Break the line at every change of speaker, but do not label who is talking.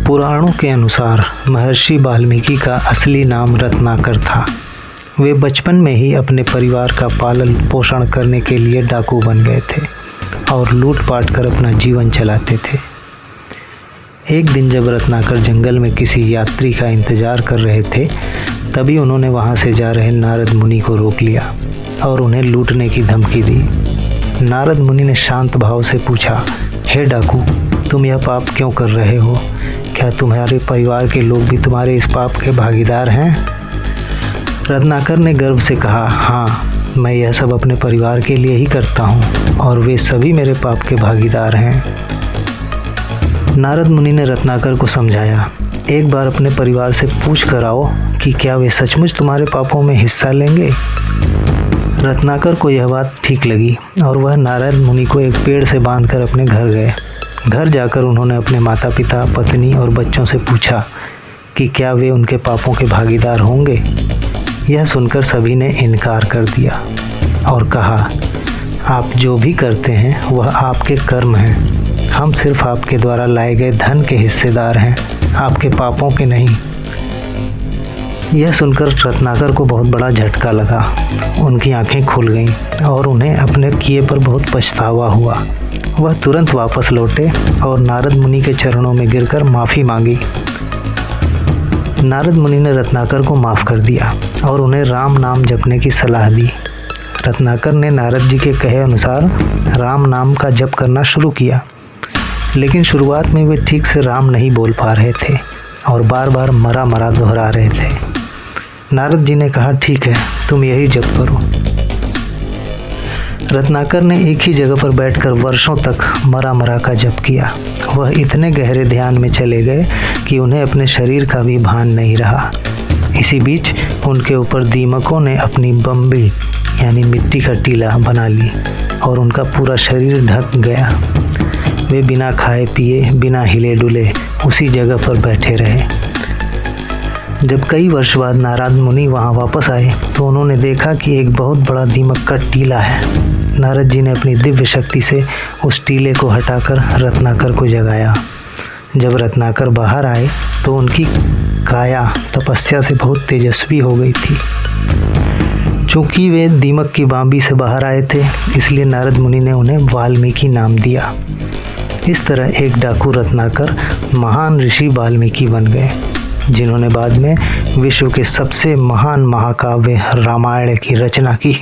पुराणों के अनुसार महर्षि वाल्मीकि का असली नाम रत्नाकर था। वे बचपन में ही अपने परिवार का पालन पोषण करने के लिए डाकू बन गए थे और लूटपाट कर अपना जीवन चलाते थे। एक दिन जब रत्नाकर जंगल में किसी यात्री का इंतजार कर रहे थे, तभी उन्होंने वहां से जा रहे नारद मुनि को रोक लिया और उन्हें लूटने की धमकी दी। नारद मुनि ने शांत भाव से पूछा, हे डाकू, तुम यह पाप क्यों कर रहे हो? क्या तुम्हारे परिवार के लोग भी तुम्हारे इस पाप के भागीदार हैं? रत्नाकर ने गर्व से कहा, हाँ, मैं यह सब अपने परिवार के लिए ही करता हूँ और वे सभी मेरे पाप के भागीदार हैं। नारद मुनि ने रत्नाकर को समझाया, एक बार अपने परिवार से पूछ कर आओ कि क्या वे सचमुच तुम्हारे पापों में हिस्सा लेंगे। रत्नाकर को यह बात ठीक लगी और वह नारद मुनि को एक पेड़ से बांधकर अपने घर गए। घर जाकर उन्होंने अपने माता पिता, पत्नी और बच्चों से पूछा कि क्या वे उनके पापों के भागीदार होंगे। यह सुनकर सभी ने इनकार कर दिया और कहा, आप जो भी करते हैं वह आपके कर्म हैं। हम सिर्फ आपके द्वारा लाए गए धन के हिस्सेदार हैं, आपके पापों के नहीं। यह सुनकर रत्नाकर को बहुत बड़ा झटका लगा। उनकी आंखें खुल गईं और उन्हें अपने किए पर बहुत पछतावा हुआ। वह तुरंत वापस लौटे और नारद मुनि के चरणों में गिरकर माफ़ी मांगी। नारद मुनि ने रत्नाकर को माफ़ कर दिया और उन्हें राम नाम जपने की सलाह दी। रत्नाकर ने नारद जी के कहे अनुसार राम नाम का जप करना शुरू किया, लेकिन शुरुआत में वे ठीक से राम नहीं बोल पा रहे थे और बार बार मरा मरा दोहरा रहे थे। नारद जी ने कहा, ठीक है, तुम यही जप करो। रत्नाकर ने एक ही जगह पर बैठकर वर्षों तक मरा मरा का जप किया। वह इतने गहरे ध्यान में चले गए कि उन्हें अपने शरीर का भी भान नहीं रहा। इसी बीच उनके ऊपर दीमकों ने अपनी बम्बी यानी मिट्टी का टीला बना ली और उनका पूरा शरीर ढक गया। वे बिना खाए पिए, बिना हिले डुले उसी जगह पर बैठे रहे। जब कई वर्ष बाद नारद मुनि वहां वापस आए तो उन्होंने देखा कि एक बहुत बड़ा दीमक का टीला है। नारद जी ने अपनी दिव्य शक्ति से उस टीले को हटाकर रत्नाकर को जगाया। जब रत्नाकर बाहर आए तो उनकी काया तपस्या से बहुत तेजस्वी हो गई थी। चूँकि वे दीमक की बांबी से बाहर आए थे, इसलिए नारद मुनि ने उन्हें वाल्मीकि नाम दिया। इस तरह एक डाकू रत्नाकर महान ऋषि वाल्मीकि बन गए, जिन्होंने बाद में विश्व के सबसे महान महाकाव्य रामायण की रचना की।